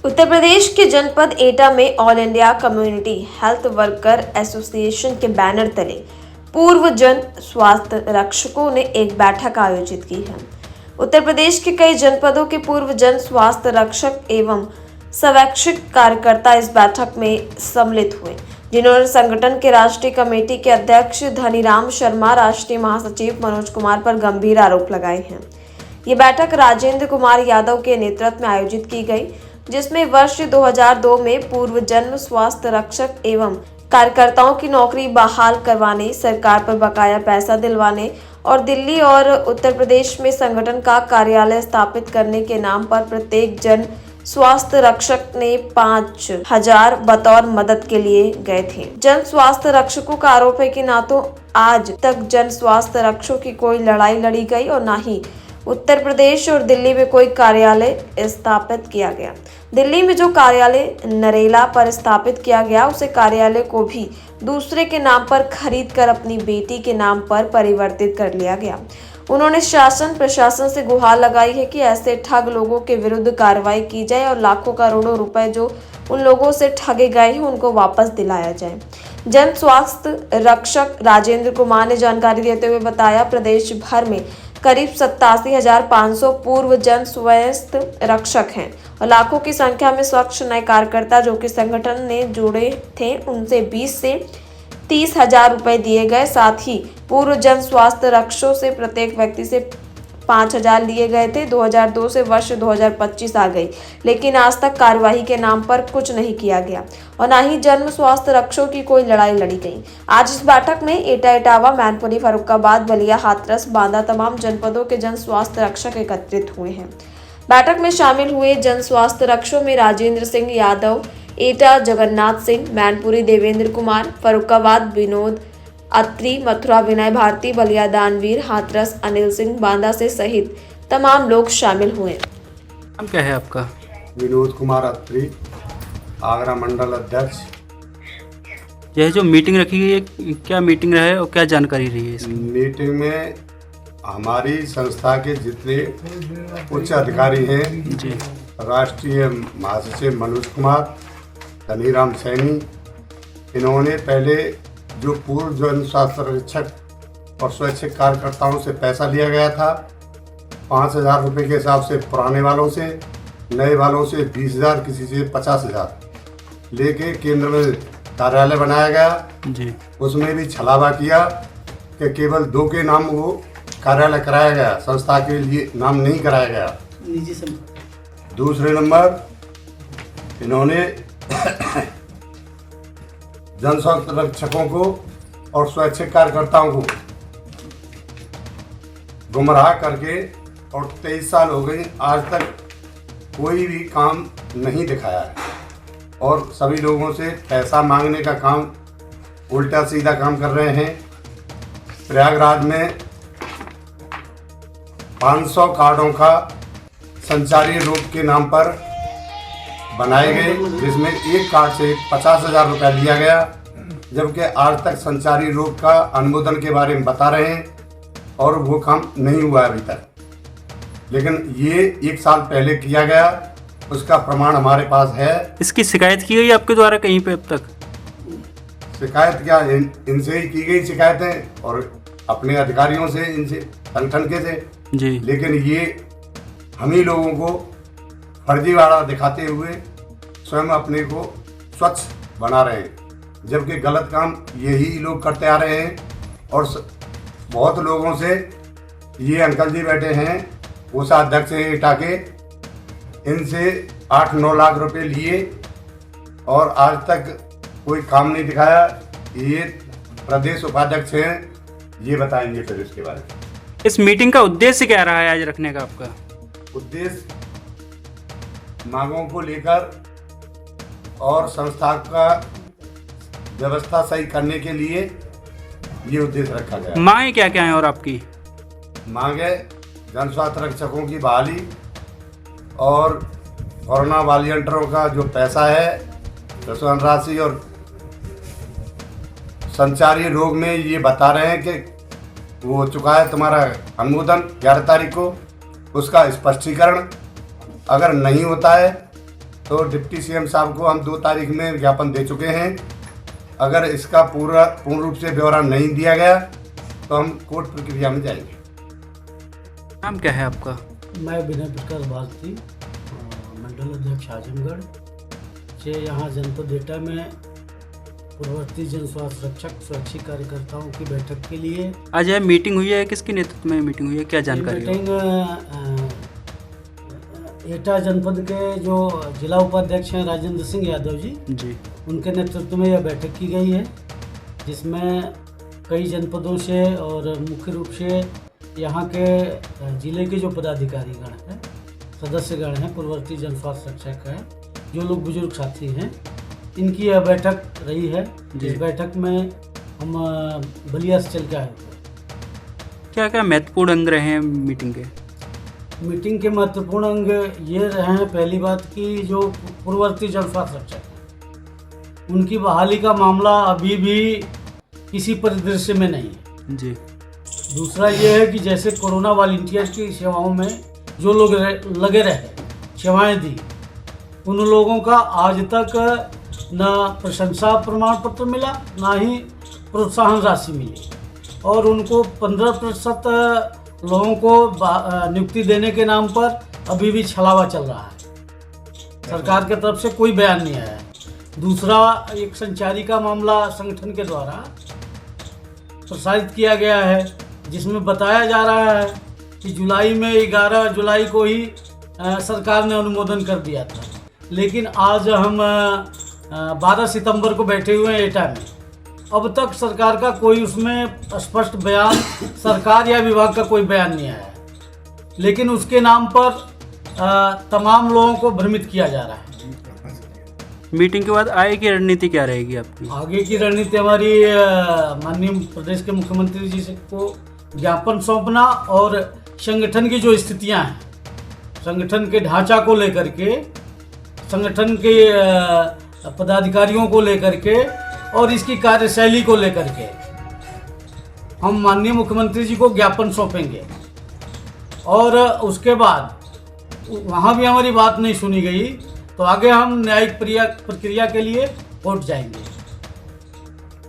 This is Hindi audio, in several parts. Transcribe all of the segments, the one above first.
उत्तर प्रदेश के जनपद एटा में all India community health worker association के बैनर तले पूर्व जन स्वास्थ्य रक्षकों ने एक बैठक आयोजित की है। उत्तर प्रदेश के कई जनपदों के पूर्व जन स्वास्थ्य रक्षक एवं स्वैच्छिक कार्यकर्ता इस बैठक में सम्मिलित हुए, जिन्होंने संगठन के राष्ट्रीय कमेटी के अध्यक्ष धनीराम शर्मा, राष्ट्रीय महासचिव मनोज कुमार पर गंभीर आरोप लगाए हैं। ये बैठक राजेंद्र कुमार यादव के नेतृत्व में आयोजित की गई, जिसमें वर्ष 2002 में पूर्व जन्म स्वास्थ्य रक्षक एवं कार्यकर्ताओं की नौकरी बहाल करवाने, सरकार पर बकाया पैसा दिलवाने और दिल्ली और उत्तर प्रदेश में संगठन का कार्यालय स्थापित करने के नाम पर प्रत्येक जन स्वास्थ्य रक्षक ने 5,000 बतौर मदद के लिए गए थे। जन स्वास्थ्य रक्षकों का आरोप है कि ना तो आज तक जन स्वास्थ्य रक्षकों की कोई लड़ाई लड़ी गई और ना ही उत्तर प्रदेश और दिल्ली में कोई कार्यालय स्थापित किया गया। दिल्ली में जो कार्यालय नरेला पर स्थापित किया गया, उसे कार्यालय को भी दूसरे के नाम पर खरीद कर अपनी बेटी के नाम पर परिवर्तित कर लिया गया। उन्होंने शासन प्रशासन से गुहार लगाई है कि ऐसे ठग लोगों के विरुद्ध कार्रवाई की जाए और लाखों करोड़ों रुपए जो उन लोगों से ठगे गए हैं उनको वापस दिलाया जाए। जन स्वास्थ्य रक्षक राजेंद्र कुमार ने जानकारी देते हुए बताया, प्रदेश भर में करीब 87,500 पूर्व जन स्वास्थ्य रक्षक हैं और लाखों की संख्या में स्वच्छ नए कार्यकर्ता जो कि संगठन ने जुड़े थे, उनसे 20 से 30,000 रुपए दिए गए। साथ ही पूर्व जन स्वास्थ्य रक्षकों से प्रत्येक व्यक्ति से 5,000 लिए गए थे। 2002 से वर्ष 2025 आ गई, लेकिन आज तक कार्यवाही के नाम पर कुछ नहीं किया गया और न ही जन्म स्वास्थ्य रक्षकों की कोई लड़ाई लड़ी गई। आज इस बैठक में एटा, इटावा, मैनपुरी, फर्रुखाबाद, बलिया, हाथरस, बांदा तमाम जनपदों के जन स्वास्थ्य रक्षक एकत्रित हुए हैं। बैठक में शामिल हुए जन स्वास्थ्य रक्षकों में राजेंद्र सिंह यादव, एटा जगन्नाथ सिंह, मैनपुरी देवेंद्र कुमार, फर्रुखाबाद विनोद अत्री, मथुरा विनय भारती, बलिया दानवीर, हाथरस अनिल सिंह, बांदा से सहित तमाम लोग शामिल हुए। नाम क्या है आपका? विनोद कुमार अत्री, आगरा मंडल अध्यक्ष। यह जो मीटिंग रखी गई है, क्या मीटिंग रहे और क्या जानकारी रही है इसकी? मीटिंग में हमारी संस्था के जितने उच्च अधिकारी हैं जी, राष्ट्रीय महासचिव मनोज कुमार, धनीराम सैनी, इन्होंने पहले जो पूर्व जन स्वास्थ्य रक्षक और स्वैच्छिक कार्यकर्ताओं से पैसा लिया गया था 5,000 रुपये के हिसाब से, पुराने वालों से, नए वालों से 20,000, किसी से 50,000 लेके केंद्र में कार्यालय बनाया गया जी। उसमें भी छलावा किया कि केवल 2 के नाम वो कार्यालय कराया गया, संस्था के लिए नाम नहीं कराया गया। दूसरे नंबर, इन्होंने जन स्वास्थ्य रक्षकों को और स्वैच्छिक कार्यकर्ताओं को गुमराह करके, और 23 साल हो गए, आज तक कोई भी काम नहीं दिखाया है और सभी लोगों से पैसा मांगने का काम, उल्टा सीधा काम कर रहे हैं। प्रयागराज में 500 कार्डों का संचारी रोग के नाम पर बनाए गए, जिसमें एक कार्ड से 50,000 रुपया लिया गया, जबकि आज तक संचारी रोग का अनुमोदन के बारे में बता रहे हैं और वो काम नहीं हुआ अभी तक। लेकिन ये 1 साल पहले किया गया, उसका प्रमाण हमारे पास है। इसकी शिकायत की गई आपके द्वारा कहीं पे अब तक? शिकायत क्या, इनसे ही की गई शिकायतें और अपने अधिकारियों से, इनसे संगठन के से जी। लेकिन ये हम ही लोगों को फर्जीवाड़ा दिखाते हुए स्वयं अपने को स्वच्छ बना रहे हैं, जबकि गलत काम यही लोग करते आ रहे हैं। और बहुत लोगों से, ये अंकल जी बैठे हैं कोषाध्यक्ष एटा के, इनसे 8-9 लाख रुपए लिए और आज तक कोई काम नहीं दिखाया। ये प्रदेश उपाध्यक्ष हैं, ये बताएंगे फिर इसके बारे में। इस मीटिंग का उद्देश्य क्या रहा है आज रखने का आपका? उद्देश्य मांगों को लेकर और संस्था का व्यवस्था सही करने के लिए ये उद्देश्य रखा गया। मांगे क्या क्या है और आपकी? मांगे जन स्वास्थ्य रक्षकों की बहाली और कोरोना वॉलंटियरों का जो पैसा है, प्रशोधन राशि, और संचारी रोग में ये बता रहे हैं कि वो हो चुका है तुम्हारा अनुमोदन 11 तारीख को, उसका स्पष्टीकरण अगर नहीं होता है तो डिप्टी सीएम साहब को हम 2 तारीख में ज्ञापन दे चुके हैं। अगर इसका पूर्ण रूप से ब्यौरा नहीं दिया गया तो हम कोर्ट प्रक्रिया में जाएंगे। नाम क्या है आपका? मैं विनय प्रकाश भारती, मंडल अध्यक्ष आजमगढ़ से यहाँ जनपद एटा में पूर्ववर्ती जन स्वास्थ्य रक्षक स्वैच्छिक कार्यकर्ताओं की बैठक के लिए आज यह मीटिंग हुई है, किसके नेतृत्व में मीटिंग हुई है, क्या जानकारी है? मीटिंग एटा जनपद के जो जिला उपाध्यक्ष हैं राजेंद्र सिंह यादव जी, उनके नेतृत्व में यह बैठक की गई है, जिसमें कई जनपदों से और मुख्य रूप से यहाँ के जिले के जो पदाधिकारीगण हैं, सदस्यगण हैं, पूर्ववर्ती जन स्वास्थ्य रक्षक हैं, जो लोग बुजुर्ग साथी हैं, इनकी यह बैठक रही है। इस बैठक में हम बलिया से चल के आए थे। क्या क्या महत्वपूर्ण अंग रहे हैं मीटिंग के? मीटिंग के महत्वपूर्ण अंग ये रहे हैं, पहली बात कि जो पूर्ववर्ती जन स्वास्थ्य रक्षक हैं, उनकी बहाली का मामला अभी भी किसी परिदृश्य में नहीं है जी। दूसरा ये है कि जैसे कोरोना वॉलंटियर्स की सेवाओं में जो लोग लगे रहे, सेवाएं दी, उन लोगों का आज तक न प्रशंसा प्रमाण पत्र मिला, ना ही प्रोत्साहन राशि मिली, और उनको 15% लोगों को नियुक्ति देने के नाम पर अभी भी छलावा चल रहा है। सरकार की तरफ से कोई बयान नहीं आया है। दूसरा, एक संचारी का मामला संगठन के द्वारा प्रसारित किया गया है, जिसमें बताया जा रहा है कि जुलाई में 11 जुलाई को ही सरकार ने अनुमोदन कर दिया था, लेकिन आज हम 12 सितंबर को बैठे हुए हैं एटा में। अब तक सरकार का कोई उसमें स्पष्ट बयान, सरकार या विभाग का कोई बयान नहीं आया है, लेकिन उसके नाम पर तमाम लोगों को भ्रमित किया जा रहा है। मीटिंग के बाद आगे की रणनीति क्या रहेगी आपकी? आगे की रणनीति हमारी माननीय प्रदेश के मुख्यमंत्री जी को ज्ञापन सौंपना और संगठन की जो स्थितियां हैं, संगठन के ढांचा को लेकर के, संगठन के पदाधिकारियों को लेकर के और इसकी कार्यशैली को लेकर के हम माननीय मुख्यमंत्री जी को ज्ञापन सौंपेंगे। और उसके बाद वहाँ भी हमारी बात नहीं सुनी गई तो आगे हम न्यायिक प्रक्रिया के लिए कोर्ट जाएंगे।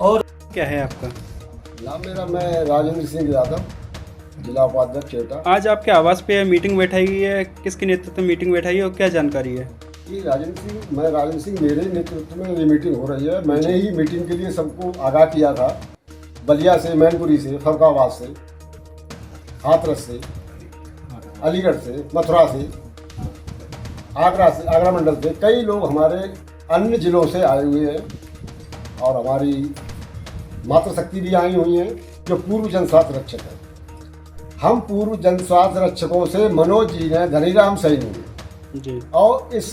और क्या है आपका नाम? मैं राजेंद्र सिंह यादव, जिला उपाध्यक्ष एटा। आज आपके आवास पे मीटिंग बैठाई गई है, किसके नेतृत्व में मीटिंग बैठाई है और क्या जानकारी है? मैं राजेंद्र सिंह, मेरे नेतृत्व में ये मीटिंग हो रही है। मैंने ही मीटिंग के लिए सबको आगाह किया था, बलिया से, मैनपुरी से, फरुखाबाद से, हाथरस से, अलीगढ़ से, मथुरा से, आगरा मंडल से कई लोग हमारे अन्य जिलों से आए हुए हैं और हमारी मातृशक्ति भी आई हुई हैं जो पूर्व जन स्वास्थ्य रक्षक है। हम पूर्व जन स्वास्थ्य रक्षकों से मनोज जी ने, धनीराम सैनी जी, और इस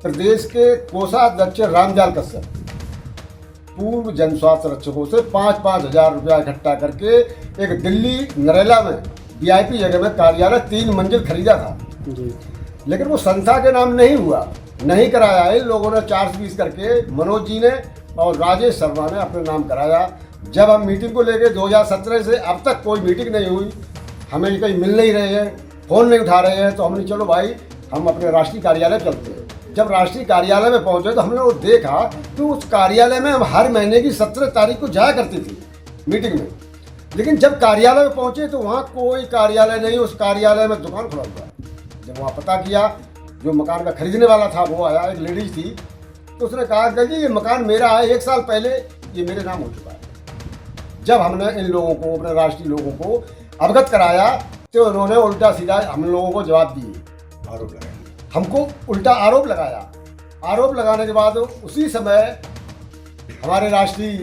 प्रदेश के कोषाध्यक्ष रामजाल कश्यप, पूर्व जन स्वास्थ्य रक्षकों से 5-5 हज़ार रुपया इकट्ठा करके एक दिल्ली नरेला में VIP जगह में कार्यालय 3 मंजिल खरीदा था जी। लेकिन वो संस्था के नाम नहीं हुआ, नहीं कराया। इन लोगों ने 420 करके मनोज जी ने और राजेश शर्मा ने अपने नाम कराया। जब हम मीटिंग को लेके 2017 से अब तक कोई मीटिंग नहीं हुई, हमें कहीं मिल नहीं रहे हैं, फ़ोन नहीं उठा रहे हैं, तो हमने चलो भाई हम अपने राष्ट्रीय कार्यालय चलते हैं। जब राष्ट्रीय कार्यालय में पहुंचे तो हमने वो देखा कि उस कार्यालय में हम हर महीने की 17 तारीख को जाया करती थी मीटिंग में, लेकिन जब कार्यालय में पहुंचे तो वहाँ कोई कार्यालय नहीं, उस कार्यालय में दुकान खुला हुआ है। जब वहाँ पता किया, जो मकान का खरीदने वाला था वो आया, एक लेडीज थी, तो उसने कहा कि जी ये मकान मेरा है, 1 साल पहले ये मेरे नाम हो चुका है। जब हमने इन लोगों को, अपने राष्ट्रीय लोगों को अवगत कराया तो उन्होंने उल्टा सीधा हम लोगों को जवाब दिए, आरोप लगाया, हमको उल्टा आरोप लगाया। आरोप लगाने के बाद उसी समय हमारे राष्ट्रीय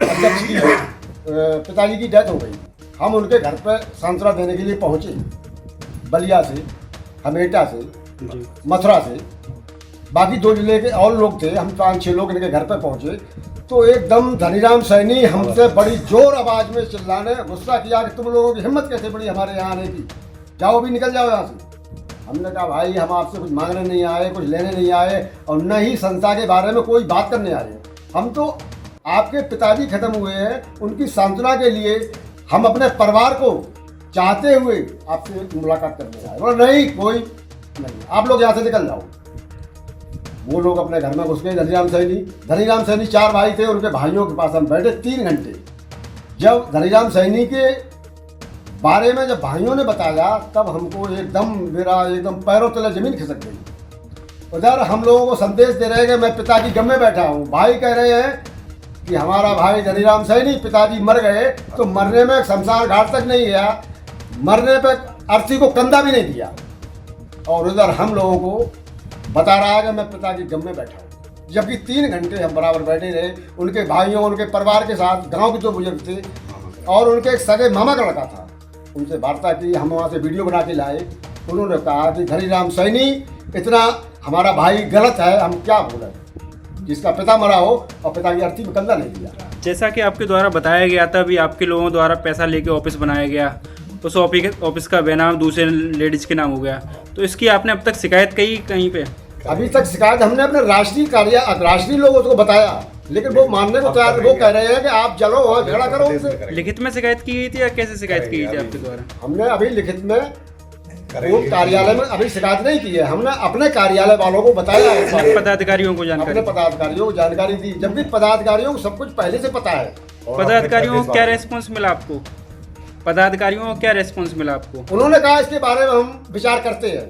अध्यक्ष की पिताजी की डेथ हो गई। हम उनके घर पर सांत्वना देने के लिए पहुँचे, बलिया से, हमेटा से, मथुरा से, बाकी 2 जिले के और लोग थे, हम 5-6 लोग इनके घर पर पहुँचे तो एकदम धनीराम सैनी हमसे बड़ी जोर आवाज़ में चिल्लाने, गुस्सा किया कि तुम लोगों की हिम्मत कैसे बड़ी हमारे यहाँ आने की, जाओ भी निकल जाओ यहाँ से। हमने कहा भाई हम आपसे कुछ मांगने नहीं आए, कुछ लेने नहीं आए और न ही संस्था के बारे में कोई बात करने आए। हम तो आपके पिताजी खत्म हुए हैं, उनकी सांत्वना के लिए हम अपने परिवार को चाहते हुए आपसे मुलाकात करने आए। बोला नहीं, कोई नहीं, आप लोग यहाँ से निकल जाओ। वो लोग अपने घर में घुस गए। धनीराम सैनी 4 भाई थे, उनके भाइयों के पास हम बैठे 3 घंटे। जब धनीराम सैनी के बारे में जब भाइयों ने बताया तब हमको मेरा एकदम पैरों तले जमीन खिसक गई। उधर हम लोगों को संदेश दे रहे हैं कि मैं पिता की गम में बैठा हूँ। भाई कह रहे हैं कि हमारा भाई धनीराम सैनी पिताजी मर गए तो मरने में शमशान घाट तक नहीं गया, मरने पे अर्थी को कंधा भी नहीं दिया। और उधर हम लोगों को बता रहा है कि मैं पिता की गम में बैठा हूँ, जबकि 3 घंटे हम बराबर बैठे रहे उनके भाइयों, उनके परिवार के साथ। गांव के 2 बुजुर्ग थे और उनके एक सगे मामा का लड़का था, उनसे वार्ता की। हम वहाँ से वीडियो बना के लाए। उन्होंने कहा कि धनीराम सैनी इतना हमारा भाई गलत है, हम क्या बोलें, जिसका पिता मरा हो और पिता की अर्थी में कंधा नहीं दिया। जैसा कि आपके द्वारा बताया गया था, अभी आपके लोगों द्वारा पैसा लेके ऑफिस बनाया गया, उस ऑफिस का बेनाम दूसरे लेडीज़ के नाम हो गया, तो इसकी आपने अब तक शिकायत की कहीं पे? अभी तक शिकायत हमने अपने राष्ट्रीय लोगों को बताया, लेकिन वो मानने को तैयार। वो कह रहे हैं कि आप चलो वहाँ झगड़ा करो उनसे। लिखित में शिकायत की गई थी या कैसे शिकायत की गई थी आपके द्वारा? हमने अभी लिखित में वो कार्यालय में अभी शिकायत नहीं की है, हमने अपने कार्यालय वालों को बताया है, पदाधिकारियों को अपने पदाधिकारियों को जानकारी दी, जबकि पदाधिकारियों को सब कुछ पहले से पता है। पदाधिकारियों को क्या रेस्पॉन्स मिला आपको? पदाधिकारियों को क्या रेस्पॉन्स मिला आपको? उन्होंने कहा इसके बारे में हम विचार करते हैं,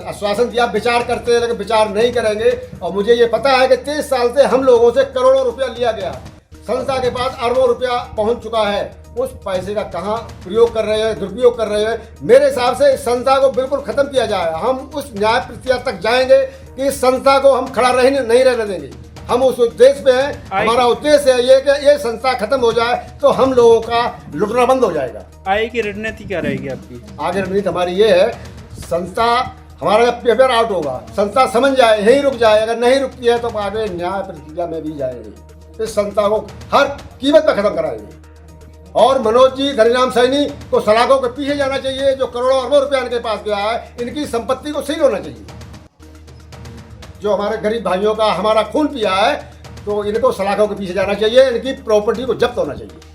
आश्वासन दिया विचार करते हैं, लेकिन विचार नहीं करेंगे। और मुझे ये पता है कि 23 साल से हम लोगों से करोड़ों रुपया लिया गया, संस्था के पास अरबों रुपया पहुंच चुका है। उस पैसे का कहाँ प्रयोग कर रहे हैं, दुरुपयोग कर रहे हैं। मेरे हिसाब से इस संस्था को बिल्कुल खत्म किया जाए। हम उस न्याय प्रक्रिया तक जाएंगे कि इस संस्था को हम खड़ा नहीं रहने देंगे। हम उस उद्देश्य पे हैं, हमारा उद्देश्य है ये कि ये संस्था खत्म हो जाए तो हम लोगों का लुटना बंद हो जाएगा। आगे की रणनीति क्या रहेगी आपकी? आगे रणनीति हमारी ये है, संस्था हमारा जब पेपर आउट होगा, संस्था समझ जाए, यहीं रुक जाए। अगर नहीं रुकती है तो आगे न्याय प्रक्रिया में भी जाएंगे। इस संस्था को हर कीमत पर खत्म कराएंगे। और मनोज जी, धनीराम सैनी को सलाखों के पीछे जाना चाहिए। जो करोड़ों अरबों रुपया इनके पास गया है, इनकी संपत्ति को सील होना चाहिए। जो हमारे गरीब भाइयों का हमारा खून पिया है, तो इनको सलाखों के पीछे जाना चाहिए, इनकी प्रॉपर्टी को जब्त होना चाहिए।